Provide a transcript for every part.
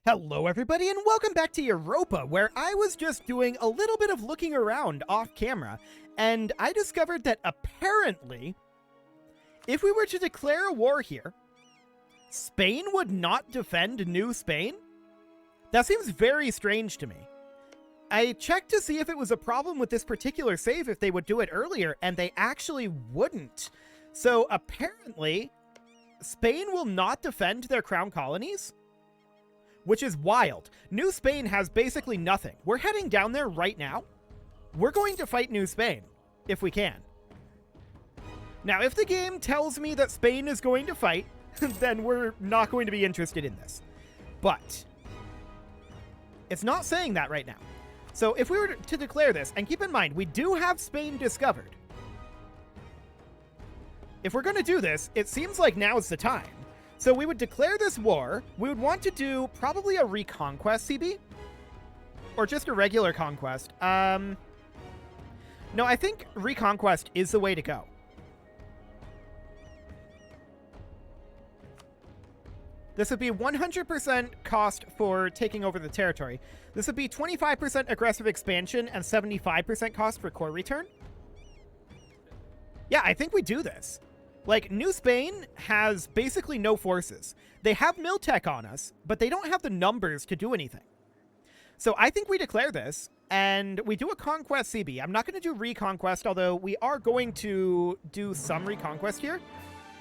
Hello everybody and welcome back to Europa, where I was just doing a little bit of looking around off camera, and I discovered that apparently, if we were to declare a war here, Spain would not defend New Spain? That seems very strange to me. I checked to see if it was a problem with this particular save if they would do it earlier, and they actually wouldn't. So apparently, Spain will not defend their crown colonies? Which is wild. New Spain has basically nothing. We're heading down there right now. We're going to fight New Spain, if we can. Now, if the game tells me that Spain is going to fight, then we're not going to be interested in this. But it's not saying that right now. So if we were to declare this, and keep in mind, we do have Spain discovered. If we're going to do this, it seems like now's the time. So we would declare this war. We would want to do probably a reconquest CB. Or just a regular conquest. No, I think reconquest is the way to go. This would be 100% cost for taking over the territory. This would be 25% aggressive expansion and 75% cost for core return. Yeah, I think we do this. Like, New Spain has basically no forces. They have Miltech on us, but they don't have the numbers to do anything. So I think we declare this, and we do a conquest CB. I'm not going to do reconquest, although we are going to do some reconquest here.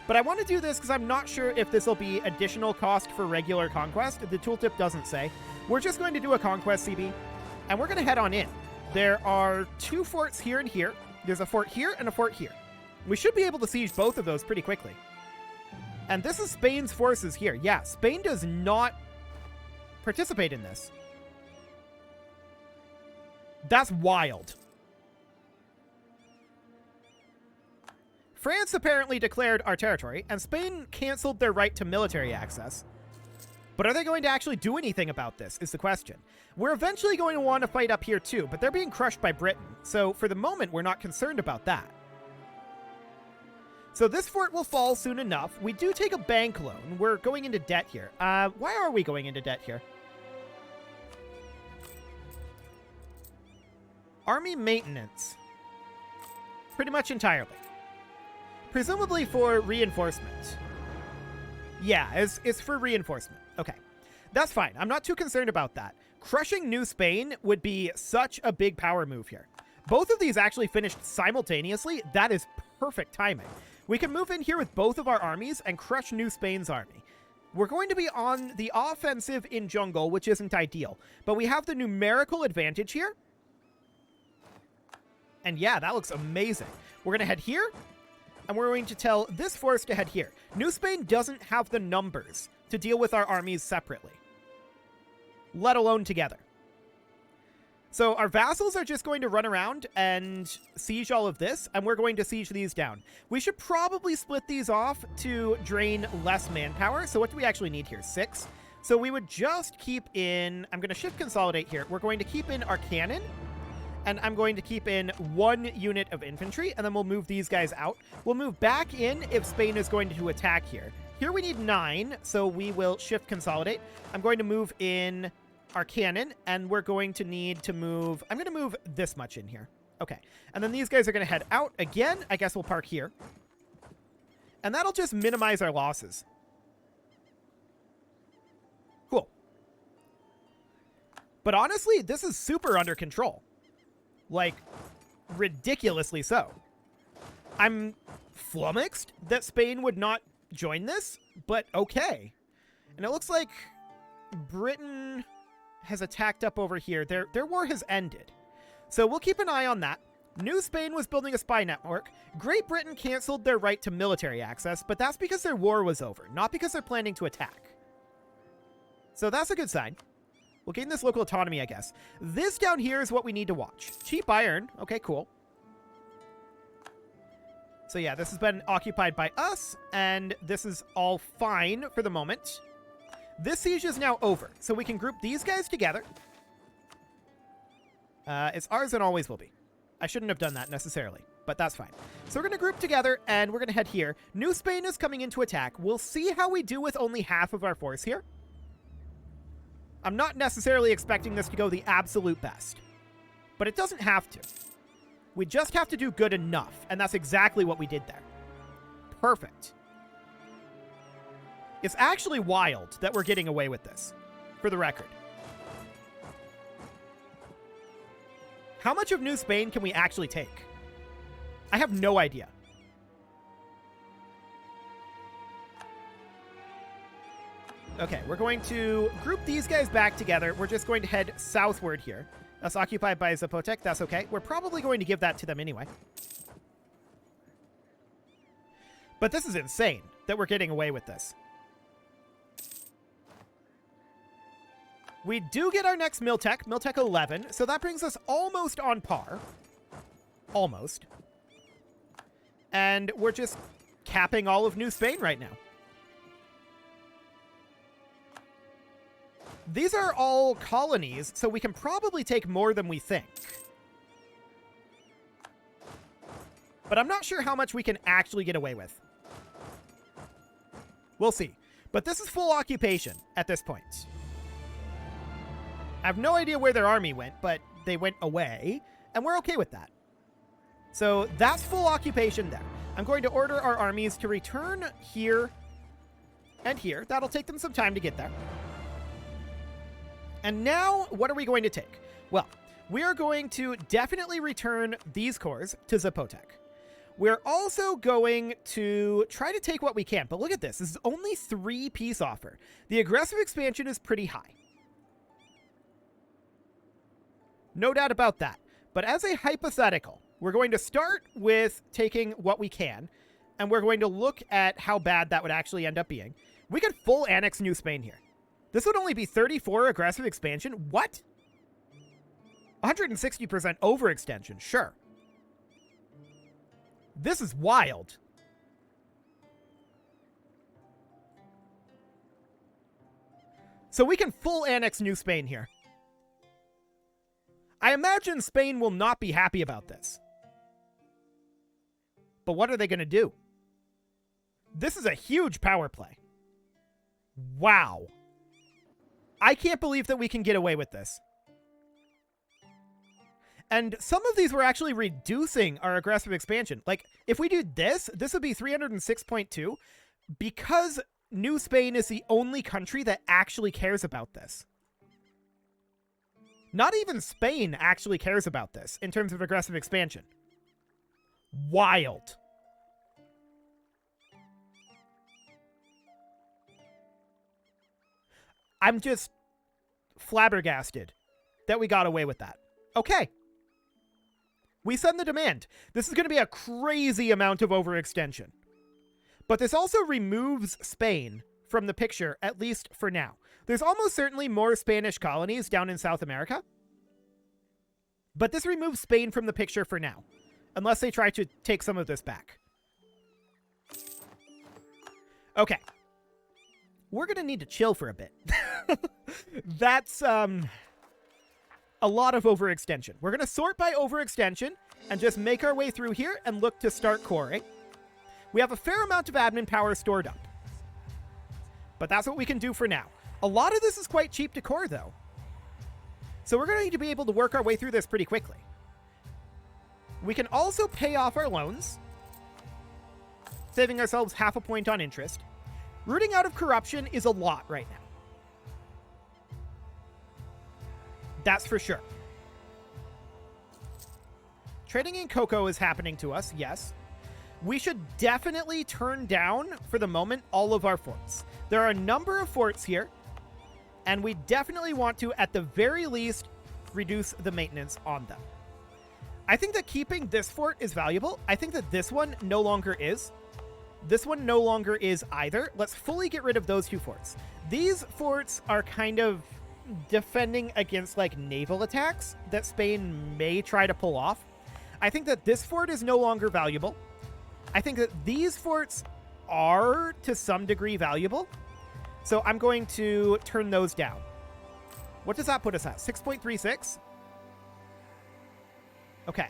But I want to do this because I'm not sure if this will be additional cost for regular conquest. The tooltip doesn't say. We're just going to do a conquest CB, and we're going to head on in. There are two forts here and here. There's a fort here and a fort here. We should be able to siege both of those pretty quickly. And this is Spain's forces here. Yeah, Spain does not participate in this. That's wild. France apparently declared our territory, and Spain canceled their right to military access. But are they going to actually do anything about this, is the question. We're eventually going to want to fight up here too, but they're being crushed by Britain. So for the moment, we're not concerned about that. So this fort will fall soon enough. We do take a bank loan. We're going into debt here. Why are we going into debt here? Army maintenance. Pretty much entirely. Presumably for reinforcement. Yeah, it's for reinforcement. Okay. That's fine. I'm not too concerned about that. Crushing New Spain would be such a big power move here. Both of these actually finished simultaneously. That is perfect timing. We can move in here with both of our armies and crush New Spain's army. We're going to be on the offensive in jungle, which isn't ideal. But we have the numerical advantage here. And yeah, that looks amazing. We're going to head here. And we're going to tell this force to head here. New Spain doesn't have the numbers to deal with our armies separately. Let alone together. So our vassals are just going to run around and siege all of this, and we're going to siege these down. We should probably split these off to drain less manpower. So what do we actually need here? 6. So we would just keep in... I'm going to shift consolidate here. We're going to keep in our cannon, and I'm going to keep in 1 unit of infantry, and then we'll move these guys out. We'll move back in if Spain is going to attack here. Here we need 9, so we will shift consolidate. I'm going to move in our cannon, and we're going to need to move... I'm going to move this much in here. Okay. And then these guys are going to head out again. I guess we'll park here. And that'll just minimize our losses. Cool. But honestly, this is super under control. Like, ridiculously so. I'm flummoxed that Spain would not join this, but okay. And it looks like Britain has attacked up over here. Their war has ended. So we'll keep an eye on that. New Spain was building a spy network. Great Britain canceled their right to military access, but that's because their war was over, not because they're planning to attack. So that's a good sign. We'll gain this local autonomy, I guess. This down here is what we need to watch. Cheap iron. Okay, cool. So yeah, this has been occupied by us, and this is all fine for the moment. This siege is now over, so we can group these guys together. It's ours and always will be. I shouldn't have done that necessarily, but that's fine. So we're going to group together, and we're going to head here. New Spain is coming into attack. We'll see how we do with only half of our force here. I'm not necessarily expecting this to go the absolute best, but it doesn't have to. We just have to do good enough, and that's exactly what we did there. Perfect. It's actually wild that we're getting away with this, for the record. How much of New Spain can we actually take? I have no idea. Okay, we're going to group these guys back together. We're just going to head southward here. That's occupied by Zapotec. That's okay. We're probably going to give that to them anyway. But this is insane that we're getting away with this. We do get our next Miltech, Miltech 11, so that brings us almost on par. Almost. And we're just capping all of New Spain right now. These are all colonies, so we can probably take more than we think. But I'm not sure how much we can actually get away with. We'll see. But this is full occupation at this point. I have no idea where their army went, but they went away, and we're okay with that. So that's full occupation there. I'm going to order our armies to return here and here. That'll take them some time to get there. And now, what are we going to take? Well, we are going to definitely return these cores to Zapotec. We're also going to try to take what we can. But look at this. This is only 3 peace offer. The aggressive expansion is pretty high. No doubt about that. But as a hypothetical, we're going to start with taking what we can, and we're going to look at how bad that would actually end up being. We could full annex New Spain here. This would only be 34 aggressive expansion? What? 160% overextension, sure. This is wild. So we can full annex New Spain here. I imagine Spain will not be happy about this. But what are they going to do? This is a huge power play. Wow. I can't believe that we can get away with this. And some of these were actually reducing our aggressive expansion. Like, if we do this, this would be 306.2 because New Spain is the only country that actually cares about this. Not even Spain actually cares about this in terms of aggressive expansion. Wild. I'm just flabbergasted that we got away with that. Okay. We send the demand. This is going to be a crazy amount of overextension. But this also removes Spain from the picture, at least for now. There's almost certainly more Spanish colonies down in South America. But this removes Spain from the picture for now. Unless they try to take some of this back. Okay. We're going to need to chill for a bit. That's a lot of overextension. We're going to sort by overextension and just make our way through here and look to start coring. We have a fair amount of admin power stored up. But that's what we can do for now. A lot of this is quite cheap to core, though. So we're going to be able to work our way through this pretty quickly. We can also pay off our loans, saving ourselves half a point on interest. Rooting out of corruption is a lot right now. That's for sure. Trading in cocoa is happening to us, yes. We should definitely turn down, for the moment, all of our forts. There are a number of forts here, and we definitely want to, at the very least, reduce the maintenance on them. I think that keeping this fort is valuable. I think that this one no longer is. This one no longer is either. Let's fully get rid of those 2 forts. These forts are kind of defending against, like, naval attacks that Spain may try to pull off. I think that this fort is no longer valuable. I think that these forts are, to some degree, valuable. So I'm going to turn those down. What does that put us at? 6.36? Okay.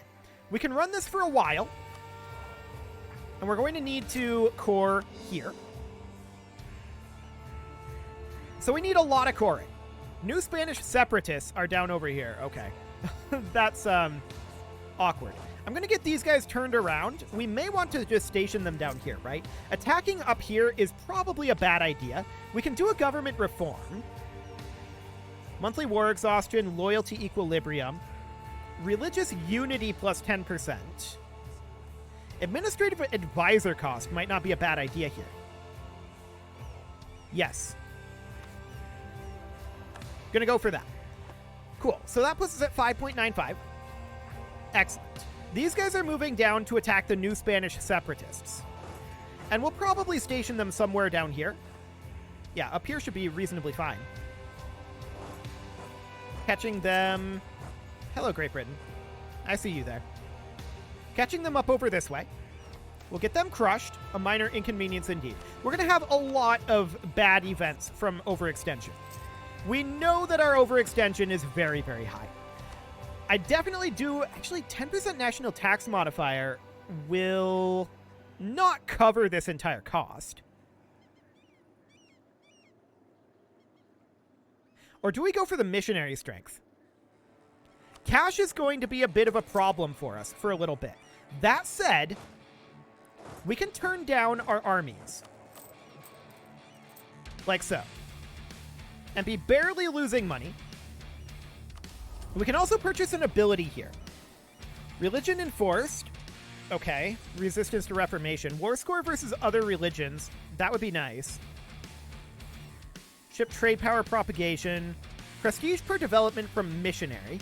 We can run this for a while. And we're going to need to core here. So we need a lot of coring. New Spanish separatists are down over here. Okay. That's awkward. I'm going to get these guys turned around. We may want to just station them down here, right? Attacking up here is probably a bad idea. We can do a government reform. Monthly war exhaustion, loyalty equilibrium. Religious unity plus 10%. Administrative advisor cost might not be a bad idea here. Yes. Gonna go for that. Cool. So that puts us at 5.95. Excellent. These guys are moving down to attack the new Spanish separatists. And we'll probably station them somewhere down here. Yeah, up here should be reasonably fine. Catching them... Hello, Great Britain. I see you there. Catching them up over this way. We'll get them crushed. A minor inconvenience indeed. We're going to have a lot of bad events from overextension. We know that our overextension is very, very high. I definitely do... Actually, 10% national tax modifier will not cover this entire cost. Or do we go for the missionary strength? Cash is going to be a bit of a problem for us for a little bit. That said, we can turn down our armies. Like so. And be barely losing money. We can also purchase an ability here. Religion enforced. Okay. Resistance to Reformation. War score versus other religions. That would be nice. Ship trade power propagation. Prestige per development from missionary.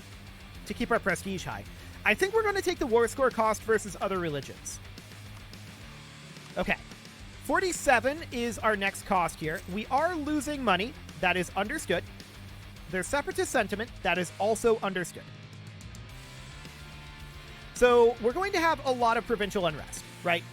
To keep our prestige high. I think we're going to take the war score cost versus other religions. Okay. 47 is our next cost here. We are losing money. That is understood. There's separatist sentiment. That is also understood. So we're going to have a lot of provincial unrest, right?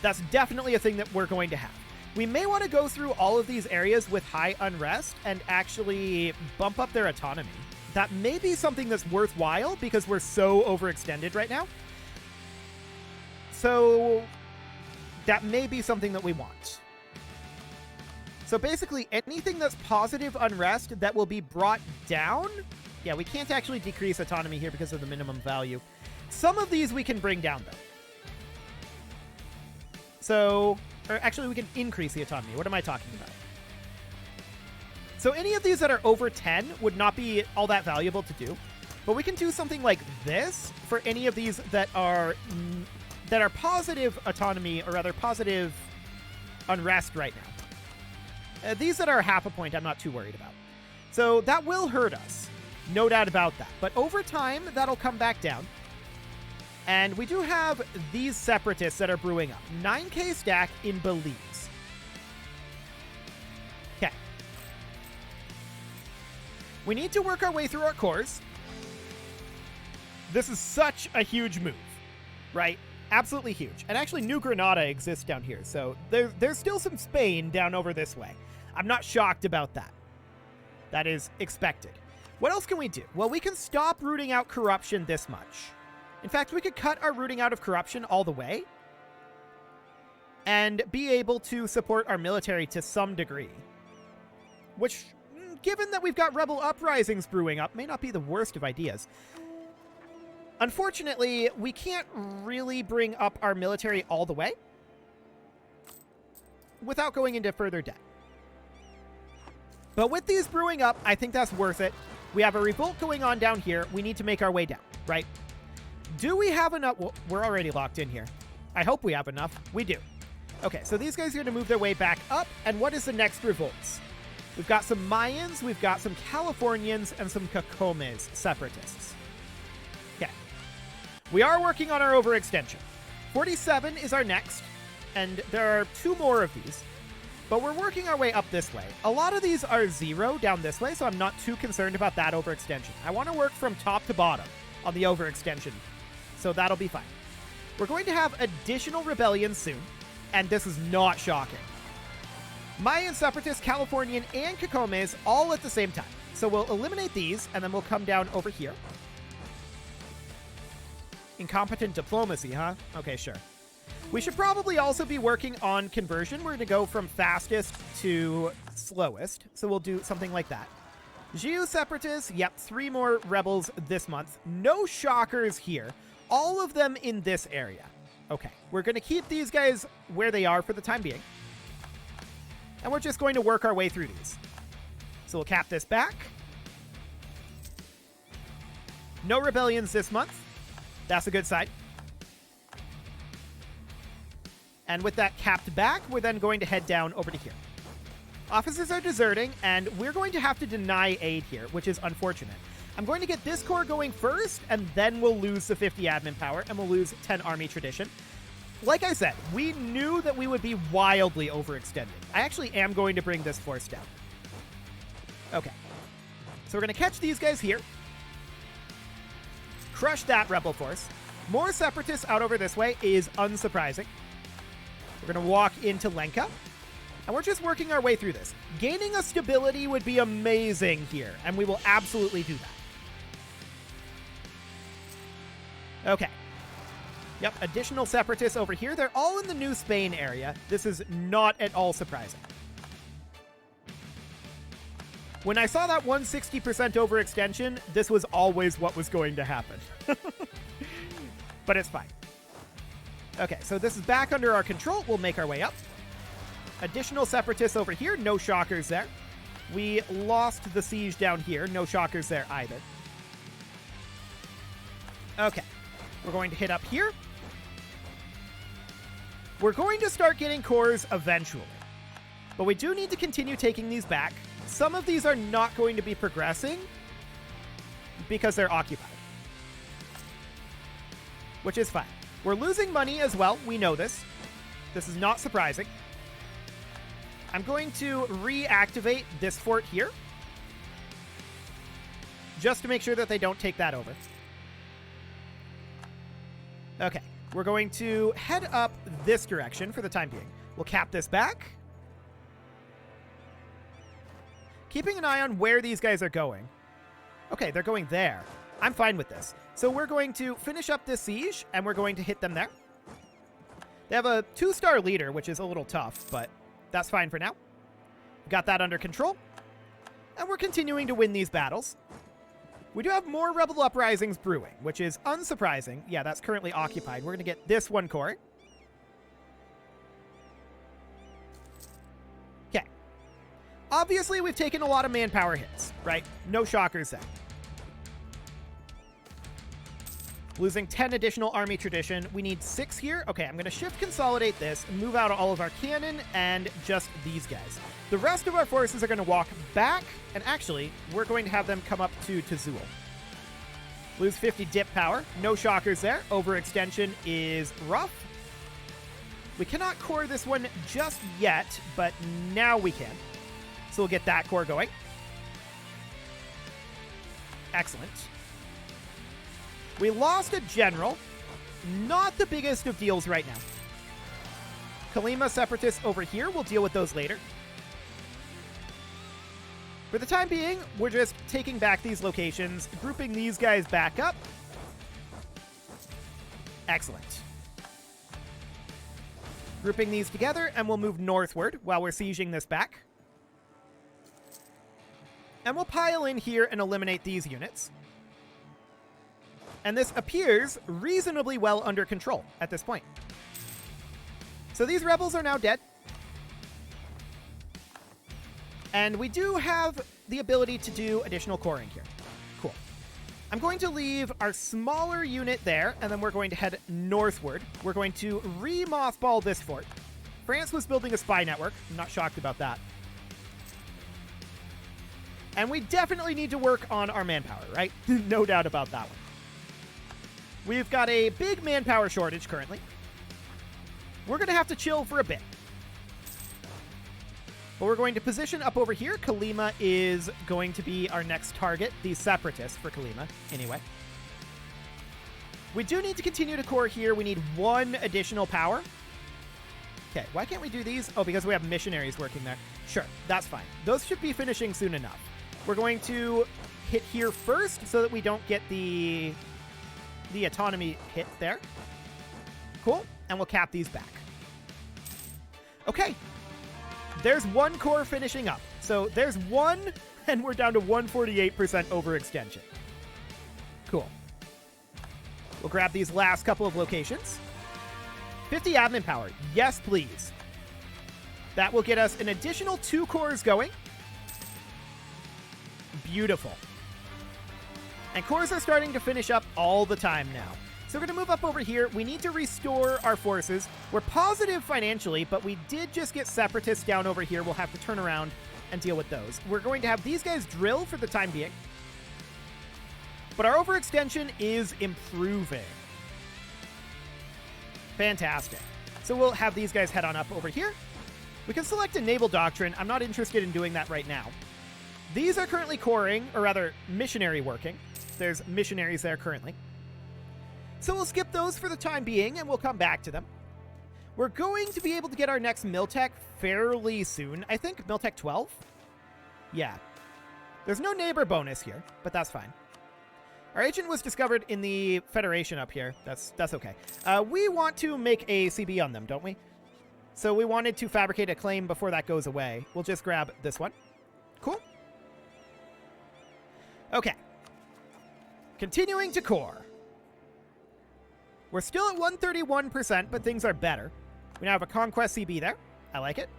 That's definitely a thing that we're going to have. We may want to go through all of these areas with high unrest and actually bump up their autonomy. That may be something that's worthwhile because we're so overextended right now. So that may be something that we want. So basically anything that's positive unrest that will be brought down. Yeah, we can't actually decrease autonomy here because of the minimum value. Some of these we can bring down though. So, or actually we can increase the autonomy. What am I talking about? So any of these that are over 10 would not be all that valuable to do. But we can do something like this for any of these that are positive autonomy, or rather positive unrest right now. These that are half a point, I'm not too worried about. So that will hurt us. No doubt about that. But over time, that'll come back down. And we do have these separatists that are brewing up. 9k stack in Belize. Okay. We need to work our way through our cores. This is such a huge move, right? Absolutely huge. And actually, New Granada exists down here. So there's still some Spain down over this way. I'm not shocked about that. That is expected. What else can we do? Well, we can stop rooting out corruption this much. In fact, we could cut our rooting out of corruption all the way and be able to support our military to some degree. Which, given that we've got rebel uprisings brewing up, may not be the worst of ideas. Unfortunately, we can't really bring up our military all the way without going into further debt. But with these brewing up, I think that's worth it. We have a revolt going on down here. We need to make our way down, right? Do we have enough? Well, we're already locked in here. I hope we have enough. We do. Okay, so these guys are going to move their way back up. And what is the next revolts? We've got some Mayans, we've got some Californians, and some Cacomes separatists. Okay. We are working on our overextension. 47 is our next, and there are 2 more of these. But we're working our way up this way. A lot of these are 0 down this way, so I'm not too concerned about that overextension. I want to work from top to bottom on the overextension, so that'll be fine. We're going to have additional rebellions soon, and this is not shocking. Mayan, Separatist, Californian, and Cacomes all at the same time. So we'll eliminate these, and then we'll come down over here. Incompetent diplomacy, huh? Okay, sure. We should probably also be working on conversion. We're going to go from fastest to slowest, so we'll do something like that. Jiu Separatists, yep, 3 more rebels this month. No shockers here. All of them in this area. Okay, we're going to keep these guys where they are for the time being. And we're just going to work our way through these. So we'll cap this back. No rebellions this month. That's a good sign. And with that capped back, we're then going to head down over to here. Officers are deserting, and we're going to have to deny aid here, which is unfortunate. I'm going to get this corps going first, and then we'll lose the 50 admin power, and we'll lose 10 army tradition. Like I said, we knew that we would be wildly overextended. I actually am going to bring this force down. Okay. So we're going to catch these guys here. Crush that rebel force. More separatists out over this way is unsurprising. We're going to walk into Lenka. And we're just working our way through this. Gaining a stability would be amazing here, and we will absolutely do that. Okay. Yep, additional separatists over here. They're all in the New Spain area. This is not at all surprising. When I saw that 160% overextension, this was always what was going to happen. But it's fine. Okay, so this is back under our control. We'll make our way up. Additional separatists over here. No shockers there. We lost the siege down here. No shockers there either. Okay. We're going to hit up here. We're going to start getting cores eventually. But we do need to continue taking these back. Some of these are not going to be progressing because they're occupied. Which is fine. We're losing money as well. We know this. This is not surprising. I'm going to reactivate this fort here. Just to make sure that they don't take that over. Okay. We're going to head up this direction for the time being. We'll cap this back. Keeping an eye on where these guys are going. Okay, they're going there. I'm fine with this. So we're going to finish up this siege, and we're going to hit them there. They have a 2-star leader, which is a little tough, but that's fine for now. Got that under control. And we're continuing to win these battles. We do have more rebel uprisings brewing, which is unsurprising. Yeah, that's currently occupied. We're going to get this one core. Okay. Obviously, we've taken a lot of manpower hits, right? No shockers there. Losing 10 additional army tradition. We need 6 here. Okay, I'm going to shift consolidate this, move out all of our cannon, and just these guys. The rest of our forces are going to walk back, and actually, we're going to have them come up to Tazul. Lose 50 dip power. No shockers there. Overextension is rough. We cannot core this one just yet, but now we can. So we'll get that core going. Excellent. We lost a general. Not the biggest of deals right now. Kalima separatists over here. We'll deal with those later. For the time being, we're just taking back these locations, grouping these guys back up. Excellent. Grouping these together, and we'll move northward while we're sieging this back. And we'll pile in here and eliminate these units. And this appears reasonably well under control at this point. So these rebels are now dead. And we do have the ability to do additional coring here. Cool. I'm going to leave our smaller unit there, and then we're going to head northward. We're going to re-mothball this fort. France was building a spy network. I'm not shocked about that. And we definitely need to work on our manpower, right? No doubt about that one. We've got a big manpower shortage currently. We're going to have to chill for a bit. But we're going to position up over here. Kalima is going to be our next target. The separatists for Kalima, anyway. We do need to continue to core here. We need 1 additional power. Okay, why can't we do these? Oh, because we have missionaries working there. Sure, that's fine. Those should be finishing soon enough. We're going to hit here first so that we don't get the autonomy hit there. Cool. And we'll cap these back. Okay. There's 1 core finishing up. So there's 1 and we're down to 148% overextension. Cool. We'll grab these last couple of locations. 50 admin power. Yes, please. That will get us an additional 2 cores going. Beautiful. And cores are starting to finish up all the time now. So we're going to move up over here. We need to restore our forces. We're positive financially, but we did just get separatists down over here. We'll have to turn around and deal with those. We're going to have these guys drill for the time being. But our overextension is improving. Fantastic. So we'll have these guys head on up over here. We can select a naval doctrine. I'm not interested in doing that right now. These are currently coring, or rather missionary working. There's missionaries there currently. So we'll skip those for the time being, and we'll come back to them. We're going to be able to get our next Miltech fairly soon. I think Miltech 12? Yeah. There's no neighbor bonus here, but that's fine. Our agent was discovered in the Federation up here. That's okay. We want to make a CB on them, don't we? So we wanted to fabricate a claim before that goes away. We'll just grab this one. Cool. Okay. Continuing to core. We're still at 131%, but things are better. We now have a Conquest CB there. I like it.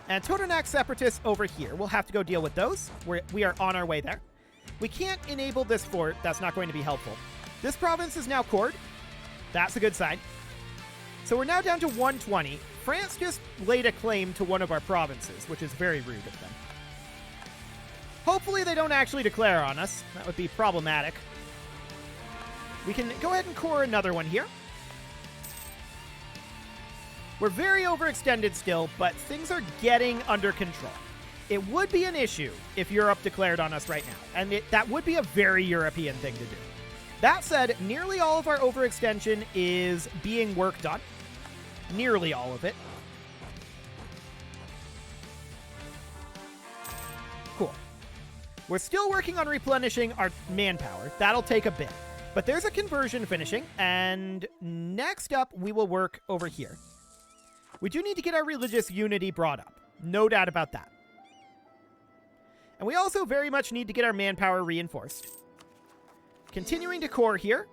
And Totonac Separatists over here. We'll have to go deal with those. We are on our way there. We can't enable this fort. That's not going to be helpful. This province is now cored. That's a good sign. So we're now down to 120. France just laid a claim to one of our provinces, which is very rude of them. Hopefully they don't actually declare on us. That would be problematic. We can go ahead and core another one here. We're very overextended still, but things are getting under control. It would be an issue if Europe declared on us right now, and that would be a very European thing to do. That said, nearly all of our overextension is being worked on. Nearly all of it. Cool. We're still working on replenishing our manpower. That'll take a bit. But there's a conversion finishing, and next up, we will work over here. We do need to get our religious unity brought up. No doubt about that. And we also very much need to get our manpower reinforced. Continuing to core here.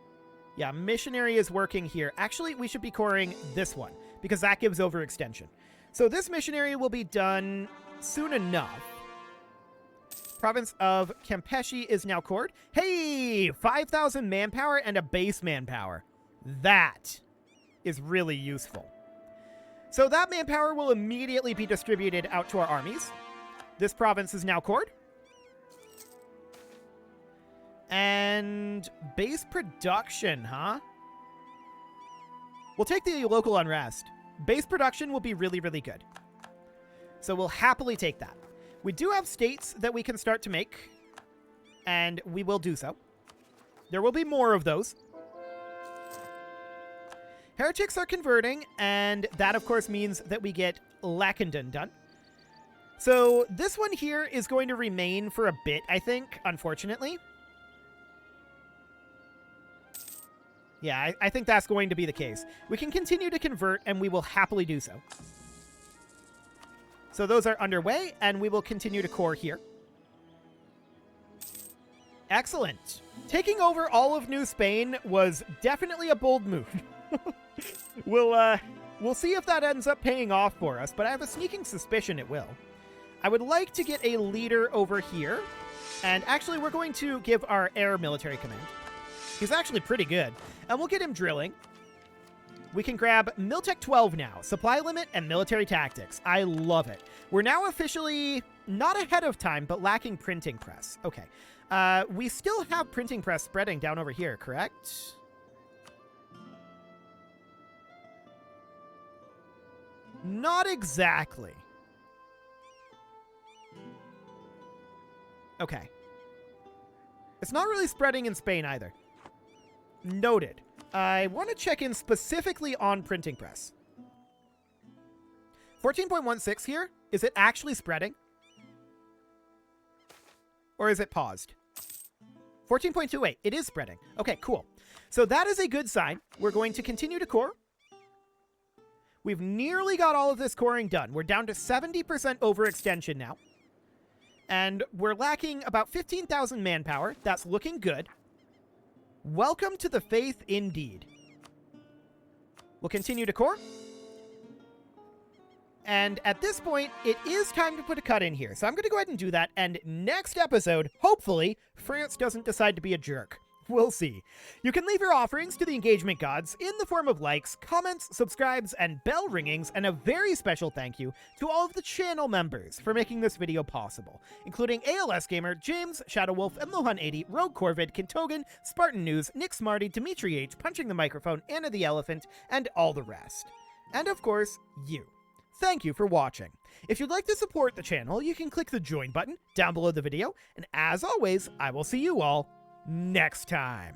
Yeah, missionary is working here. Actually, we should be coring this one, because that gives overextension. So this missionary will be done soon enough. Province of Campeche is now cored. Hey, 5,000 manpower and a base manpower. That is really useful. So that manpower will immediately be distributed out to our armies. This province is now cored. And base production, huh? We'll take the local unrest. Base production will be really, really good. So we'll happily take that. We do have states that we can start to make, and we will do so. There will be more of those. Heretics are converting, and that, of course, means that we get Lackenden done. So this one here is going to remain for a bit, I think, unfortunately. Yeah, I think that's going to be the case. We can continue to convert, and we will happily do so. So those are underway, and we will continue to core here. Excellent. Taking over all of New Spain was definitely a bold move. We'll see if that ends up paying off for us, but I have a sneaking suspicion it will. I would like to get a leader over here, and actually we're going to give our air military command. He's actually pretty good, and we'll get him drilling. We can grab Miltech 12 now. Supply limit and military tactics. I love it. We're now officially not ahead of time, but lacking printing press. Okay. We still have printing press spreading down over here, correct? Not exactly. Okay. It's not really spreading in Spain either. Noted. I want to check in specifically on printing press. 14.16 here. Is it actually spreading? Or is it paused? 14.28. It is spreading. Okay, cool. So that is a good sign. We're going to continue to core. We've nearly got all of this coring done. We're down to 70% overextension now. And we're lacking about 15,000 manpower. That's looking good. Welcome to the faith indeed. We'll continue to core. And at this point, it is time to put a cut in here. So I'm going to go ahead and do that. And next episode, hopefully, France doesn't decide to be a jerk. We'll see. You can leave your offerings to the engagement gods in the form of likes, comments, subscribes, and bell ringings, and a very special thank you to all of the channel members for making this video possible, including ALS Gamer, James, Shadowwolf, Lohan80, Rogue Corvid, Kintogan, Spartan News, Nick Smarty, Dimitri H, Punching the Microphone, Anna the Elephant, and all the rest. And of course, you. Thank you for watching. If you'd like to support the channel, you can click the join button down below the video, and as always, I will see you all next time.